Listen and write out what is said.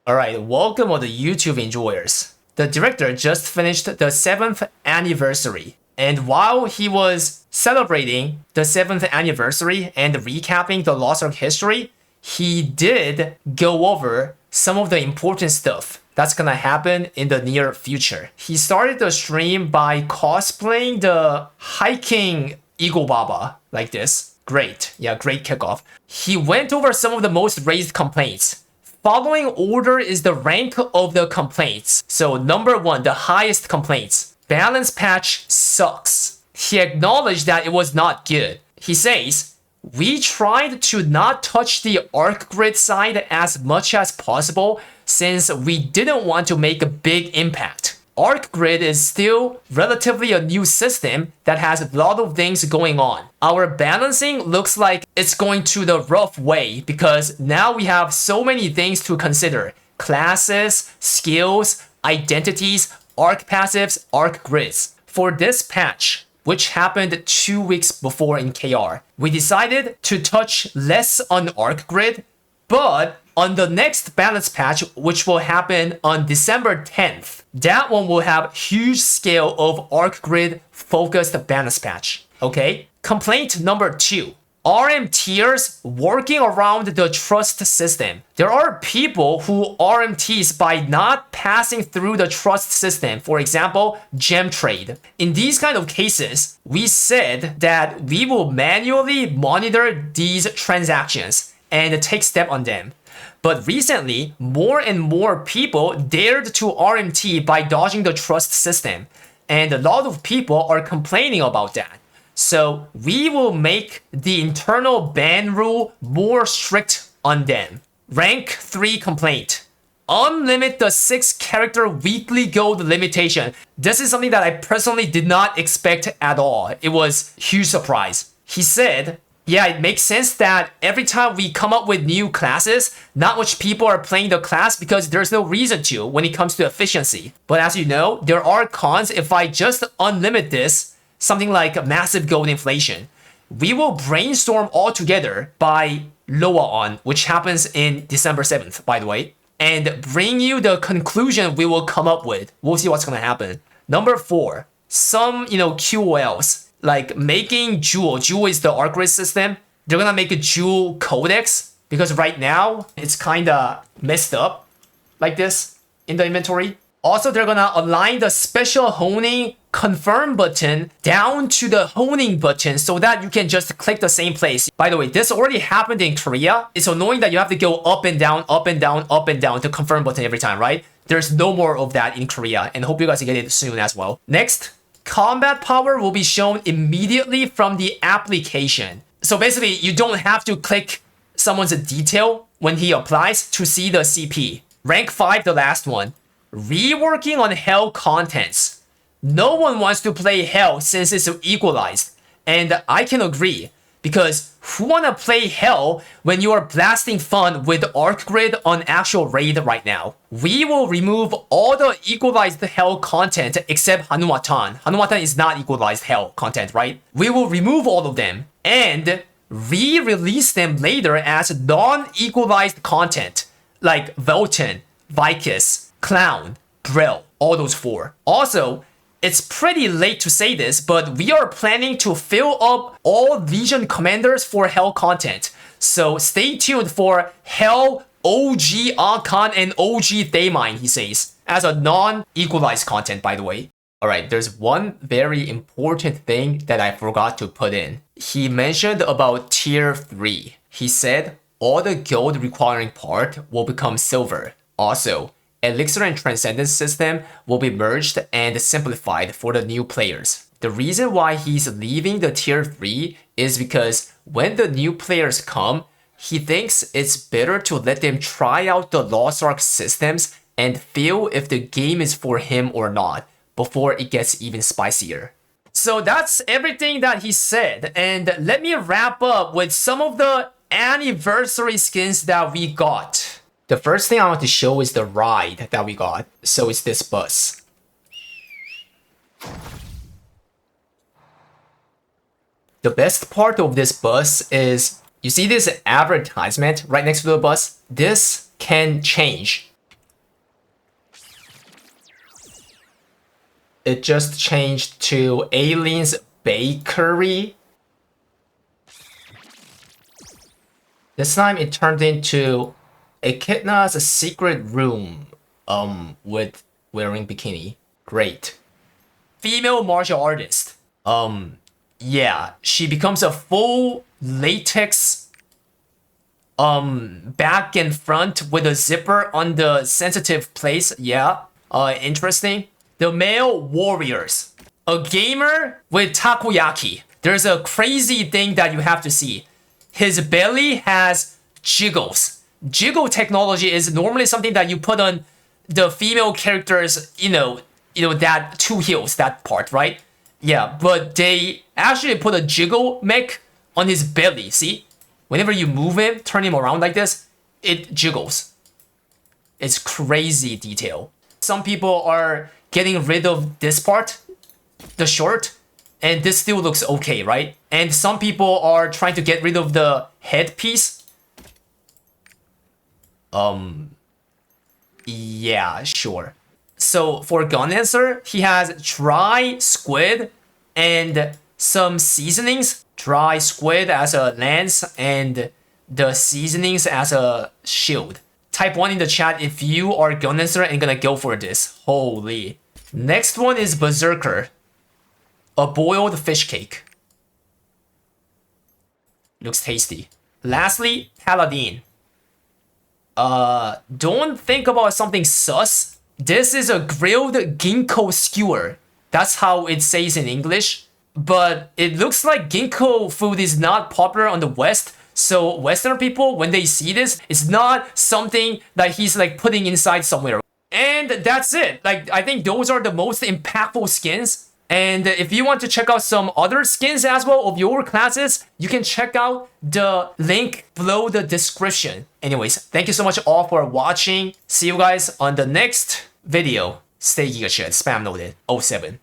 Alright, welcome all the YouTube enjoyers. The director just finished the 7th anniversary, and while he was celebrating the 7th anniversary and recapping the Lost Ark history, he did go over some of the important stuff that's gonna happen in the near future. He started the stream by cosplaying the hiking Eagle Baba like this. Great, yeah, great kickoff. He went over some of the most raised complaints. Following order is the rank of the complaints. So number 1, the highest complaints. Balance patch sucks. He acknowledged that it was not good. He says, we tried to not touch the arc grid side as much as possible since we didn't want to make a big impact. Arc grid is still relatively a new system that has a lot of things going on. Our balancing looks like it's going to the rough way because now we have so many things to consider. Classes, skills, identities, arc passives, arc grids. For this patch, which happened 2 weeks before in KR, we decided to touch less on arc grid, but on the next balance patch, which will happen on December 10th, that one will have huge scale of arc grid focused balance patch. Okay? Complaint number 2. RMTers working around the trust system. There are people who RMTs by not passing through the trust system. For example, gem trade. In these kind of cases, we said that we will manually monitor these transactions and take step on them. But recently, more and more people dared to RMT by dodging the trust system. And a lot of people are complaining about that. So we will make the internal ban rule more strict on them. Rank 3 complaint. Unlimit the 6-character weekly gold limitation. This is something that I personally did not expect at all. It was a huge surprise. He said, yeah, it makes sense that every time we come up with new classes, not much people are playing the class because there's no reason to when it comes to efficiency. But as you know, there are cons if I just unlimit this, something like massive gold inflation. We will brainstorm all together by Loa-on, which happens in December 7th, by the way, and bring you the conclusion we will come up with. We'll see what's gonna happen. Number 4, some, QoLs. Like making Jewel. Jewel is the arc grid system. They're gonna make a Jewel codex because right now it's kinda messed up like this in the inventory. Also, they're gonna align the special honing confirm button down to the honing button so that you can just click the same place. By the way, this already happened in Korea. It's annoying that you have to go up and down, up and down, up and down to confirm button every time, right? There's no more of that in Korea and hope you guys get it soon as well. Next. Combat power will be shown immediately from the application. So basically, you don't have to click someone's detail when he applies to see the CP. Rank 5, the last one. Reworking on Hell contents. No one wants to play Hell since it's equalized. And I can agree. Because who wanna play Hell when you are blasting fun with Arc Grid on actual raid right now? We will remove all the equalized Hell content except Hanwatan. Hanwatan is not equalized Hell content, right? We will remove all of them and re-release them later as non-equalized content like Velton, Vicus, Clown, Brill, all those 4. Also, it's pretty late to say this, but we are planning to fill up all Legion commanders for Hell content. So stay tuned for Hell OG Archon and OG Thaymine, he says, as a non-equalized content, by the way. Alright, there's one very important thing that I forgot to put in. He mentioned about tier 3. He said all the gold requiring part will become silver. Also, Elixir and Transcendence system will be merged and simplified for the new players. The reason why he's leaving the tier 3 is because when the new players come, he thinks it's better to let them try out the Lost Ark systems and feel if the game is for him or not before it gets even spicier. So that's everything that he said, and let me wrap up with some of the anniversary skins that we got. The first thing I want to show is the ride that we got. So it's this bus. The best part of this bus is, you see this advertisement right next to the bus? This can change. it just changed to Alien's Bakery. This time it turned into Echidna's secret room, with wearing bikini. Great. Female martial artist. Yeah, she becomes a full latex, back and front with a zipper on the sensitive place. Yeah, interesting. The male warriors. A gamer with takoyaki. There's a crazy thing that you have to see. His belly has jiggles. Jiggle technology is normally something that you put on the female characters, that two heels, that part, right? Yeah, but they actually put a jiggle mech on his belly, see? Whenever you move him, turn him around like this, it jiggles. It's crazy detail. Some people are getting rid of this part, the short, and this still looks okay, right? And some people are trying to get rid of the headpiece. Yeah, sure. So for gun answer, he has dry squid and some seasonings. Dry squid as a lance and the seasonings as a shield. Type 1 in the chat if you are gun answer and gonna go for this. Holy. Next one is Berserker. A boiled fish cake. Looks tasty. Lastly, Paladin. Don't think about something sus. This is a grilled ginkgo skewer. That's how it says in English. But it looks like ginkgo food is not popular on the West. So Western people, when they see this, it's not something that he's like putting inside somewhere. And that's it. Like, I think those are the most impactful skins. And if you want to check out some other skins as well of your classes, you can check out the link below the description. Anyways, thank you so much all for watching. See you guys on the next video. Stay Giga Chat, spam noted 07.